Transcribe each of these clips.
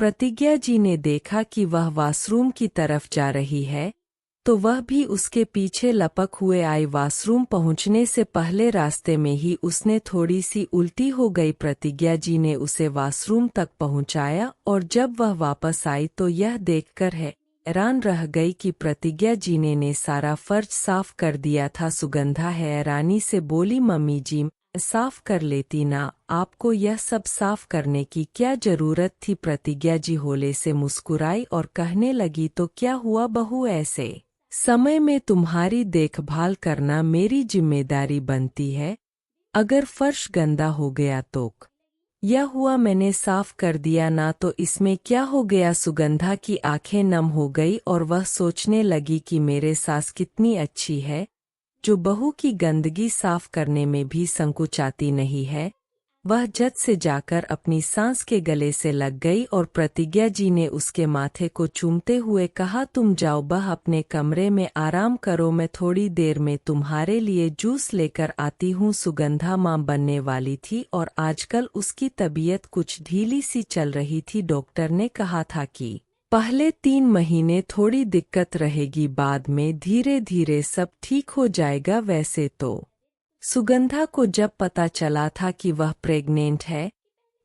प्रतिज्ञा जी ने देखा कि वह वॉशरूम की तरफ जा रही है, तो वह भी उसके पीछे लपक हुए आई। वॉशरूम पहुंचने से पहले रास्ते में ही उसने थोड़ी सी उल्टी हो गई। प्रतिज्ञा जी ने उसे वॉशरूम तक पहुंचाया और जब वह वापस आई तो यह देखकर हैरान रह गई कि प्रतिज्ञा जी ने सारा फर्श साफ कर दिया था। सुगंधा हैरानी से बोली, मम्मी जी साफ कर लेती ना, आपको यह सब साफ करने की क्या जरूरत थी। प्रतिज्ञा जी होले से मुस्कुराई और कहने लगी, तो क्या हुआ बहू, ऐसे समय में तुम्हारी देखभाल करना मेरी जिम्मेदारी बनती है। अगर फर्श गंदा हो गया तो यह हुआ, मैंने साफ कर दिया ना, तो इसमें क्या हो गया। सुगंधा की आंखें नम हो गई और वह सोचने लगी कि मेरे सास कितनी अच्छी है, जो बहू की गंदगी साफ करने में भी संकुचाती नहीं है। वह झट से जाकर अपनी सास के गले से लग गई और प्रतिज्ञा जी ने उसके माथे को चूमते हुए कहा, तुम जाओ बह अपने कमरे में आराम करो, मैं थोड़ी देर में तुम्हारे लिए जूस लेकर आती हूँ। सुगंधा माँ बनने वाली थी और आजकल उसकी तबीयत कुछ ढीली सी चल रही थी। डॉक्टर ने कहा था कि पहले 3 महीने थोड़ी दिक्कत रहेगी, बाद में धीरे धीरे सब ठीक हो जाएगा। वैसे तो सुगंधा को जब पता चला था कि वह प्रेग्नेंट है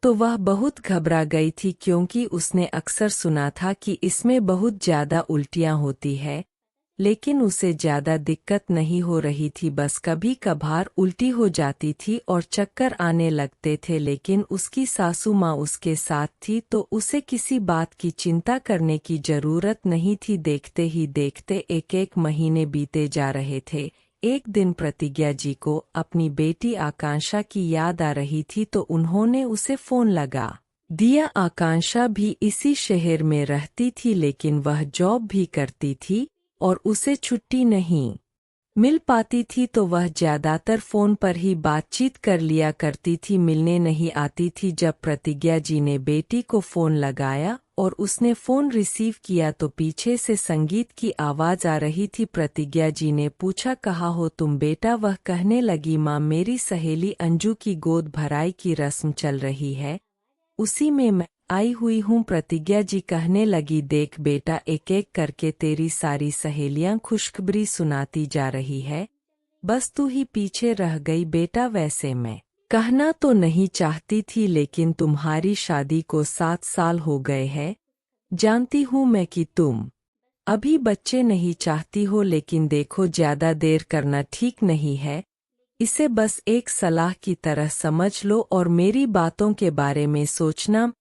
तो वह बहुत घबरा गई थी, क्योंकि उसने अक्सर सुना था कि इसमें बहुत ज़्यादा उल्टियाँ होती है, लेकिन उसे ज़्यादा दिक्कत नहीं हो रही थी। बस कभी कभार उल्टी हो जाती थी और चक्कर आने लगते थे, लेकिन उसकी सासू माँ उसके साथ थी तो उसे किसी बात की चिंता करने की जरूरत नहीं थी। देखते ही देखते 1-1 महीने बीते जा रहे थे। एक दिन प्रतिज्ञा जी को अपनी बेटी आकांक्षा की याद आ रही थी तो उन्होंने उसे फोन लगा दिया। आकांक्षा भी इसी शहर में रहती थी, लेकिन वह जॉब भी करती थी और उसे छुट्टी नहीं मिल पाती थी, तो वह ज्यादातर फोन पर ही बातचीत कर लिया करती थी, मिलने नहीं आती थी। जब प्रतिज्ञा जी ने बेटी को फोन लगाया और उसने फोन रिसीव किया तो पीछे से संगीत की आवाज आ रही थी। प्रतिज्ञा जी ने पूछा, कहाँ हो तुम बेटा। वह कहने लगी, माँ मेरी सहेली अंजू की गोद भराई की रस्म चल रही है, उसी में मैं आई हुई हूँ। प्रतिज्ञा जी कहने लगी, देख बेटा, एक एक करके तेरी सारी सहेलियां खुशखबरी सुनाती जा रही है, बस तू ही पीछे रह गई बेटा। वैसे मैं कहना तो नहीं चाहती थी, लेकिन तुम्हारी शादी को 7 साल हो गए हैं। जानती हूँ मैं कि तुम अभी बच्चे नहीं चाहती हो, लेकिन देखो ज्यादा देर करना ठीक नहीं है। इसे बस एक सलाह की तरह समझ लो और मेरी बातों के बारे में सोचना।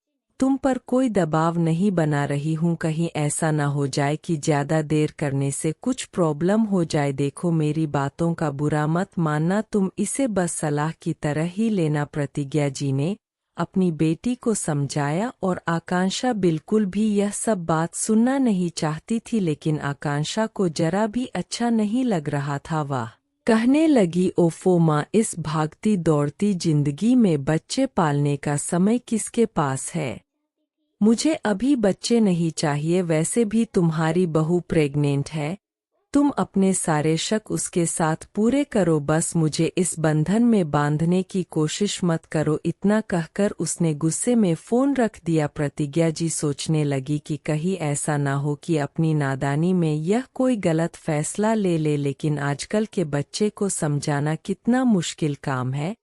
तुम पर कोई दबाव नहीं बना रही हूँ, कहीं ऐसा ना हो जाए कि ज्यादा देर करने से कुछ प्रॉब्लम हो जाए। देखो मेरी बातों का बुरा मत मानना, तुम इसे बस सलाह की तरह ही लेना। प्रतिज्ञा जी ने अपनी बेटी को समझाया और आकांक्षा बिल्कुल भी यह सब बात सुनना नहीं चाहती थी, लेकिन आकांक्षा को जरा भी अच्छा नहीं लग रहा था। वाह कहने लगी, ओफो माँ, इस भागती दौड़ती जिंदगी में बच्चे पालने का समय किसके पास है। मुझे अभी बच्चे नहीं चाहिए। वैसे भी तुम्हारी बहू प्रेग्नेंट है, तुम अपने सारे शक उसके साथ पूरे करो, बस मुझे इस बंधन में बांधने की कोशिश मत करो। इतना कहकर उसने गुस्से में फोन रख दिया। प्रतिज्ञा जी सोचने लगी कि कहीं ऐसा ना हो कि अपनी नादानी में यह कोई गलत फैसला ले ले, लेकिन आजकल के बच्चे को समझाना कितना मुश्किल काम है,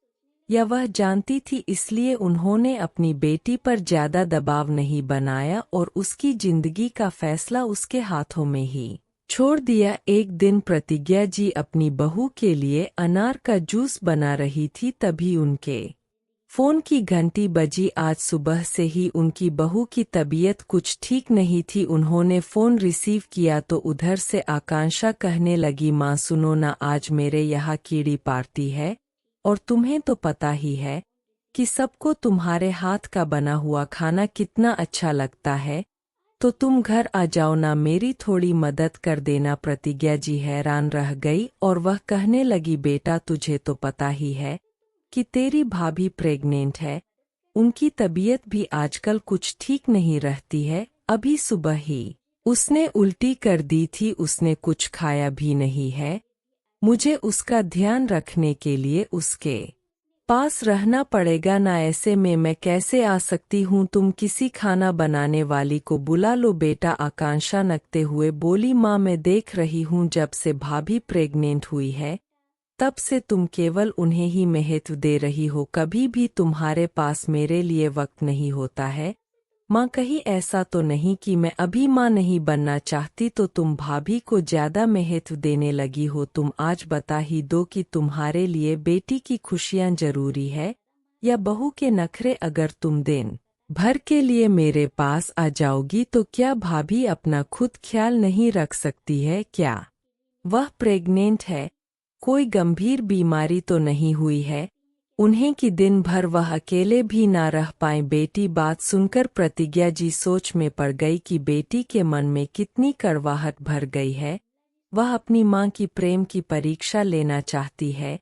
या वह जानती थी, इसलिए उन्होंने अपनी बेटी पर ज्यादा दबाव नहीं बनाया और उसकी जिंदगी का फैसला उसके हाथों में ही छोड़ दिया। एक दिन प्रतिज्ञा जी अपनी बहू के लिए अनार का जूस बना रही थी, तभी उनके फोन की घंटी बजी। आज सुबह से ही उनकी बहू की तबीयत कुछ ठीक नहीं थी। उन्होंने फोन रिसीव किया तो उधर से आकांक्षा कहने लगी, माँ सुनो ना, आज मेरे यहाँ कीड़ी पार्टी है और तुम्हें तो पता ही है कि सबको तुम्हारे हाथ का बना हुआ खाना कितना अच्छा लगता है, तो तुम घर आ जाओ ना, मेरी थोड़ी मदद कर देना। प्रतिज्ञा जी हैरान रह गई और वह कहने लगी, बेटा तुझे तो पता ही है कि तेरी भाभी प्रेग्नेंट है, उनकी तबीयत भी आजकल कुछ ठीक नहीं रहती है। अभी सुबह ही उसने उल्टी कर दी थी, उसने कुछ खाया भी नहीं है। मुझे उसका ध्यान रखने के लिए उसके पास रहना पड़ेगा ना, ऐसे में मैं कैसे आ सकती हूँ? तुम किसी खाना बनाने वाली को बुला लो बेटा, आकांक्षा नकते हुए बोली। माँ, मैं देख रही हूँ जब से भाभी प्रेग्नेंट हुई है तब से तुम केवल उन्हें ही महत्व दे रही हो, कभी भी तुम्हारे पास मेरे लिए वक्त नहीं होता है। माँ, कहीं ऐसा तो नहीं कि मैं अभी माँ नहीं बनना चाहती तो तुम भाभी को ज्यादा महत्व देने लगी हो? तुम आज बता ही दो कि तुम्हारे लिए बेटी की खुशियाँ जरूरी है या बहू के नखरे? अगर तुम दिन भर के लिए मेरे पास आ जाओगी तो क्या भाभी अपना खुद ख्याल नहीं रख सकती है क्या? वह प्रेग्नेंट है, कोई गंभीर बीमारी तो नहीं हुई है उन्हें कि दिन भर वह अकेले भी ना रह पाए? बेटी बात सुनकर प्रतिज्ञा जी सोच में पड़ गई कि बेटी के मन में कितनी कड़वाहट भर गई है। वह अपनी मां की प्रेम की परीक्षा लेना चाहती है।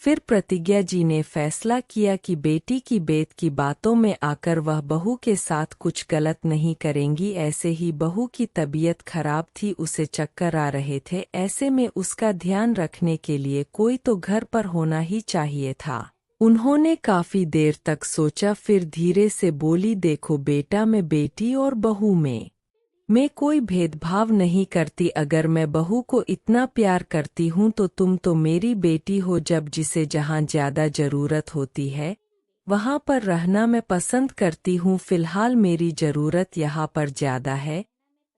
फिर प्रतिज्ञा जी ने फैसला किया कि बेटी की बेट की बातों में आकर वह बहू के साथ कुछ गलत नहीं करेंगी। ऐसे ही बहू की तबीयत खराब थी, उसे चक्कर आ रहे थे, ऐसे में उसका ध्यान रखने के लिए कोई तो घर पर होना ही चाहिए था। उन्होंने काफी देर तक सोचा, फिर धीरे से बोली, देखो बेटा, मैं बेटी और बहू में मैं कोई भेदभाव नहीं करती। अगर मैं बहू को इतना प्यार करती हूँ तो तुम तो मेरी बेटी हो। जब जिसे जहाँ ज्यादा जरूरत होती है वहाँ पर रहना मैं पसंद करती हूँ। फिलहाल मेरी जरूरत यहाँ पर ज्यादा है,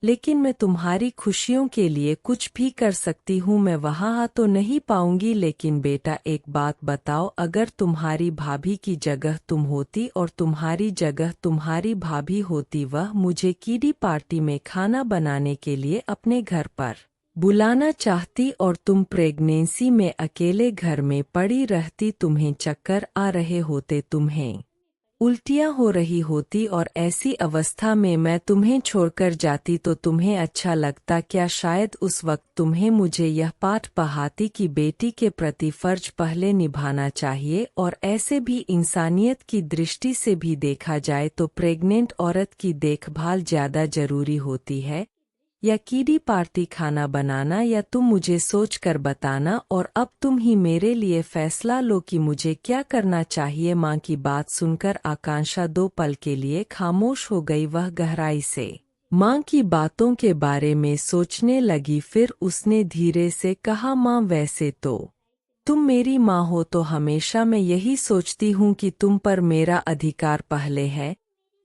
लेकिन मैं तुम्हारी खुशियों के लिए कुछ भी कर सकती हूँ। मैं वहाँ तो नहीं पाऊंगी, लेकिन बेटा एक बात बताओ, अगर तुम्हारी भाभी की जगह तुम होती और तुम्हारी जगह तुम्हारी भाभी होती, वह मुझे किडी पार्टी में खाना बनाने के लिए अपने घर पर बुलाना चाहती और तुम प्रेगनेंसी में अकेले घर में पड़ी रहती, तुम्हें चक्कर आ रहे होते, तुम्हें उल्टियाँ हो रही होती और ऐसी अवस्था में मैं तुम्हें छोड़कर जाती तो तुम्हें अच्छा लगता क्या? शायद उस वक्त तुम्हें मुझे यह पाठ पढ़ाती कि बेटी के प्रति फर्ज पहले निभाना चाहिए, और ऐसे भी इंसानियत की दृष्टि से भी देखा जाए तो प्रेग्नेंट औरत की देखभाल ज़्यादा जरूरी होती है। या कीडी पार्टी खाना बनाना, या तुम मुझे सोच कर बताना, और अब तुम ही मेरे लिए फैसला लो कि मुझे क्या करना चाहिए। माँ की बात सुनकर आकांक्षा 2 पल के लिए खामोश हो गई। वह गहराई से माँ की बातों के बारे में सोचने लगी। फिर उसने धीरे से कहा, माँ, वैसे तो तुम मेरी माँ हो तो हमेशा मैं यही सोचती हूँ कि तुम पर मेरा अधिकार पहले है,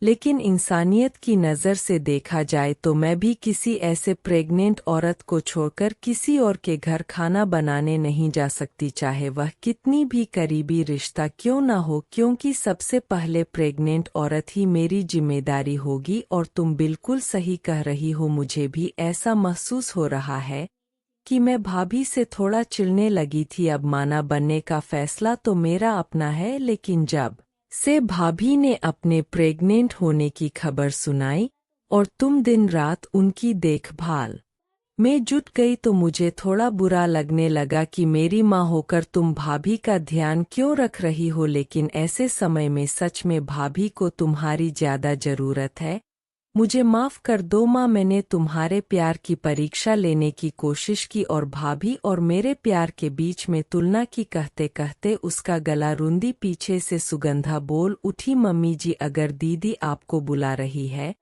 लेकिन इंसानियत की नज़र से देखा जाए तो मैं भी किसी ऐसे प्रेग्नेंट औरत को छोड़कर किसी और के घर खाना बनाने नहीं जा सकती, चाहे वह कितनी भी करीबी रिश्ता क्यों ना हो, क्योंकि सबसे पहले प्रेग्नेंट औरत ही मेरी जिम्मेदारी होगी। और तुम बिल्कुल सही कह रही हो, मुझे भी ऐसा महसूस हो रहा है कि मैं भाभी से थोड़ा चिढ़ने लगी थी। अब माना बनने का फैसला तो मेरा अपना है, लेकिन जब से भाभी ने अपने प्रेग्नेंट होने की खबर सुनाई और तुम दिन रात उनकी देखभाल में जुट गई तो मुझे थोड़ा बुरा लगने लगा कि मेरी माँ होकर तुम भाभी का ध्यान क्यों रख रही हो। लेकिन ऐसे समय में सच में भाभी को तुम्हारी ज्यादा जरूरत है। मुझे माफ कर दो माँ, मैंने तुम्हारे प्यार की परीक्षा लेने की कोशिश की और भाभी और मेरे प्यार के बीच में तुलना की। कहते कहते उसका गला रुंधी। पीछे से सुगंधा बोल उठी, मम्मी जी, अगर दीदी आपको बुला रही है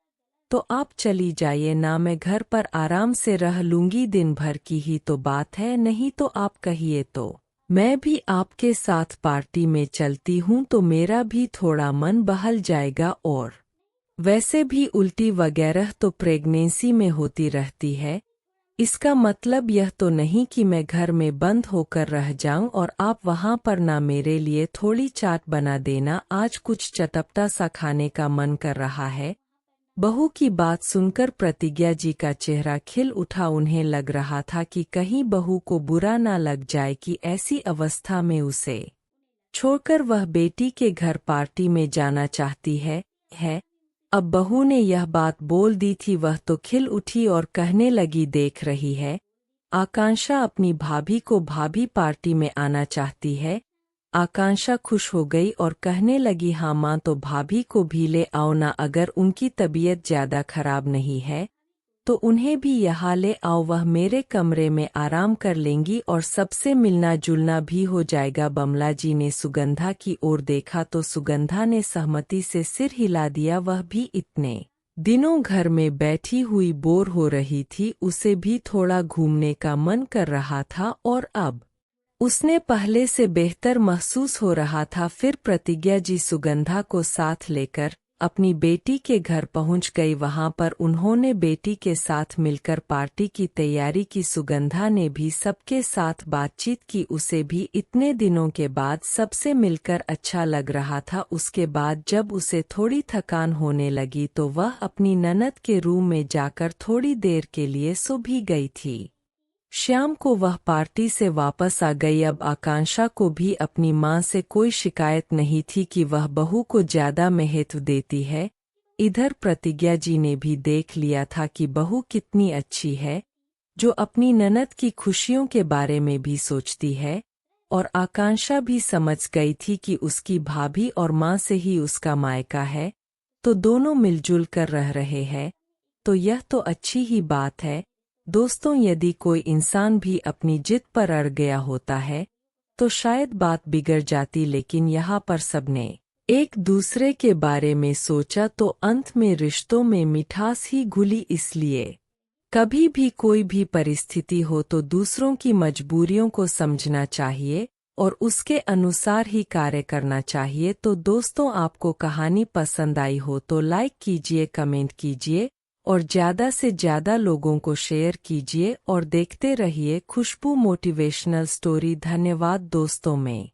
तो आप चली जाइए ना, मैं घर पर आराम से रह लूंगी, दिन भर की ही तो बात है, नहीं तो आप कहिए तो मैं भी आपके साथ पार्टी में चलती हूँ तो मेरा भी थोड़ा मन बहल जाएगा। और वैसे भी उल्टी वगैरह तो प्रेगनेंसी में होती रहती है, इसका मतलब यह तो नहीं कि मैं घर में बंद होकर रह जाऊं और आप वहां पर ना मेरे लिए थोड़ी चाट बना देना, आज कुछ चटपटा सा खाने का मन कर रहा है। बहू की बात सुनकर प्रतिज्ञा जी का चेहरा खिल उठा। उन्हें लग रहा था कि कहीं बहू को बुरा ना लग जाए कि ऐसी अवस्था में उसे छोड़कर वह बेटी के घर पार्टी में जाना चाहती है। अब बहू ने यह बात बोल दी थी, वह तो खिल उठी और कहने लगी, देख रही है, आकांक्षा अपनी भाभी को भाभी पार्टी में आना चाहती है। आकांक्षा खुश हो गई और कहने लगी, हाँ माँ, तो भाभी को भी ले आओ ना, अगर उनकी तबीयत ज्यादा खराब नहीं है तो उन्हें भी यहाँ ले आओ, वह मेरे कमरे में आराम कर लेंगी और सबसे मिलना जुलना भी हो जाएगा। बमला जी ने सुगंधा की ओर देखा तो सुगंधा ने सहमति से सिर हिला दिया। वह भी इतने दिनों घर में बैठी हुई बोर हो रही थी, उसे भी थोड़ा घूमने का मन कर रहा था और अब उसने पहले से बेहतर महसूस हो रहा था। फिर प्रतिज्ञा जी सुगंधा को साथ लेकर अपनी बेटी के घर पहुंच गई। वहां पर उन्होंने बेटी के साथ मिलकर पार्टी की तैयारी की। सुगंधा ने भी सबके साथ बातचीत की, उसे भी इतने दिनों के बाद सबसे मिलकर अच्छा लग रहा था। उसके बाद जब उसे थोड़ी थकान होने लगी तो वह अपनी ननद के रूम में जाकर थोड़ी देर के लिए सो भी गई थी। शाम को वह पार्टी से वापस आ गई। अब आकांक्षा को भी अपनी मां से कोई शिकायत नहीं थी कि वह बहू को ज्यादा महत्व देती है। इधर प्रतिज्ञा जी ने भी देख लिया था कि बहू कितनी अच्छी है, जो अपनी ननद की खुशियों के बारे में भी सोचती है, और आकांक्षा भी समझ गई थी कि उसकी भाभी और मां से ही उसका मायका है, तो दोनों मिलजुल कर रह रहे हैं, तो यह तो अच्छी ही बात है। दोस्तों, यदि कोई इंसान भी अपनी जिद पर अड़ गया होता है तो शायद बात बिगड़ जाती, लेकिन यहाँ पर सबने एक दूसरे के बारे में सोचा तो अंत में रिश्तों में मिठास ही घुली। इसलिए कभी भी कोई भी परिस्थिति हो तो दूसरों की मजबूरियों को समझना चाहिए और उसके अनुसार ही कार्य करना चाहिए। तो दोस्तों, आपको कहानी पसंद आई हो तो लाइक कीजिए, कमेंट कीजिए और ज़्यादा से ज़्यादा लोगों को शेयर कीजिए और देखते रहिए खुशबू मोटिवेशनल स्टोरी। धन्यवाद दोस्तों में।